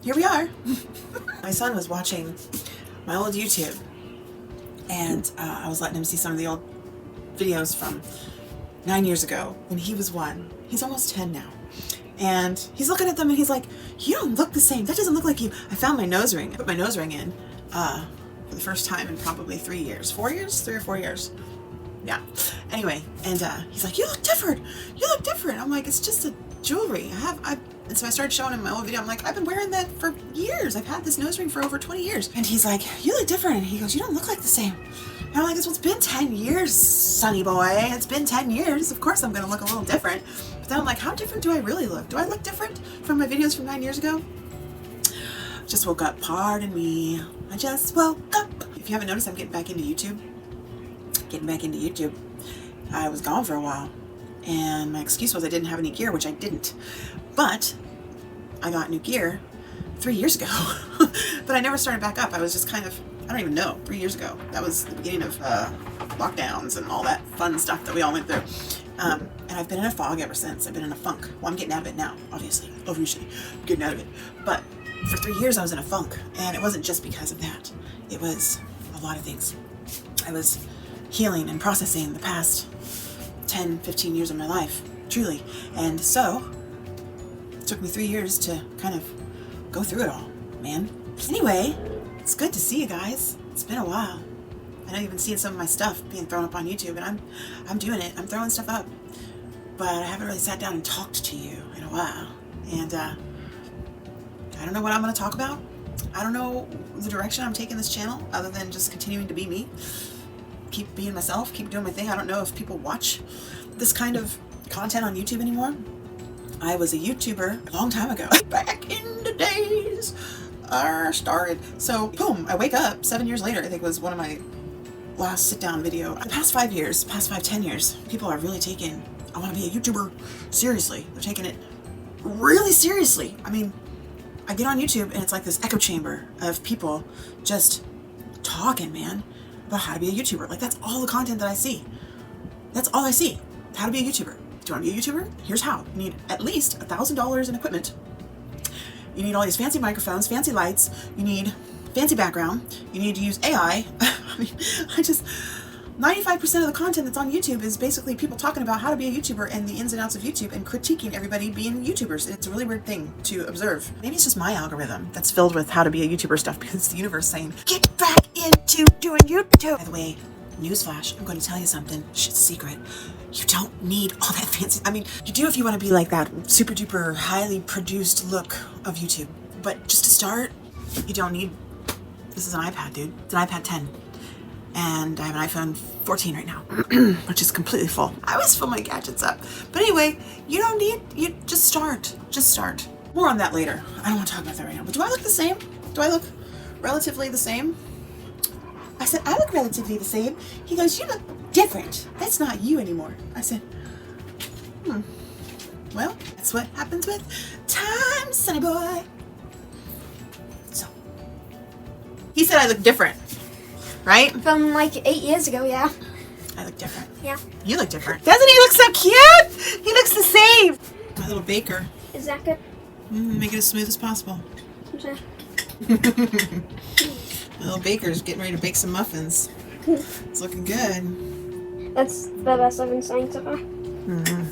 here we are. My son was watching my old YouTube, and I was letting him see some of the old videos from 9 years ago when he was 1. He's almost 10 now. And he's looking at them and he's like, you don't look the same. That doesn't look like you. I found my nose ring. I put my nose ring in for the first time in probably 3 years. 4 years? 3 or 4 years. Yeah. Anyway, and he's like, you look different. You look different. I'm like, it's just a jewelry. And so I started showing him my old video. I'm like, I've been wearing that for years. I've had this nose ring for over 20 years. And he's like, you look different. And he goes, you don't look like the same. And I'm like, it's been 10 years, sonny boy. It's been 10 years. Of course I'm going to look a little different. But then I'm like, how different do I really look? Do I look different from my videos from 9 years ago? Just woke up. Pardon me. I just woke up. If you haven't noticed, I'm getting back into YouTube. I was gone for a while. And my excuse was I didn't have any gear, which I didn't. But I got new gear 3 years ago. But I never started back up. I was just kind of, I don't even know, 3 years ago. That was the beginning of lockdowns and all that fun stuff that we all went through. And I've been in a fog ever since. I've been in a funk. Well, I'm getting out of it now, obviously. I'm getting out of it. But for 3 years I was in a funk. And it wasn't just because of that. It was a lot of things. I was healing and processing the past 10, 15 years of my life, truly. And so, it took me 3 years to kind of go through it all, man. Anyway, it's good to see you guys. It's been a while. I know you've been seeing some of my stuff being thrown up on YouTube, and I'm doing it. I'm throwing stuff up. But I haven't really sat down and talked to you in a while. And I don't know what I'm going to talk about. I don't know the direction I'm taking this channel, other than just continuing to be me. Keep being myself, keep doing my thing. I don't know if people watch this kind of content on YouTube anymore. I was a YouTuber a long time ago. Back in the days I started. So, boom, I wake up 7 years later. I think it was one of my last sit-down video. The past 5 years, past 10 years, people are really taking, I want to be a YouTuber seriously. They're taking it really seriously. I mean, I get on YouTube and it's like this echo chamber of people just talking, man, about how to be a YouTuber. Like, that's all the content that I see. That's all I see. How to be a YouTuber. Do you want to be a YouTuber? Here's how. You need at least $1,000 in equipment. You need all these fancy microphones, fancy lights. You need fancy background. You need to use AI. I mean, 95% of the content that's on YouTube is basically people talking about how to be a YouTuber and the ins and outs of YouTube and critiquing everybody being YouTubers. It's a really weird thing to observe. Maybe it's just my algorithm that's filled with how to be a YouTuber stuff because it's the universe saying, get back into doing YouTube. By the way, newsflash, I'm going to tell you something. Shit's a secret. You don't need all that fancy. I mean, you do if you want to be like that super duper highly produced look of YouTube. But just to start, you don't need, this is an iPad, dude. It's an iPad 10. And I have an iPhone 14 right now, which is completely full. I always fill my gadgets up. But anyway, you don't need, you just start. Just start. More on that later. I don't want to talk about that right now. But do I look the same? Do I look relatively the same? I said, I look relatively the same. He goes, you look different. That's not you anymore. I said, well, that's what happens with time, sonny boy. So, he said I look different. Right? From like 8 years ago, yeah. I look different. Yeah. You look different. Doesn't he look so cute? He looks the same. My little baker. Is that good? Make it as smooth as possible. Okay. My little baker's getting ready to bake some muffins. It's looking good. That's the best I've been saying so far. Mm-hmm.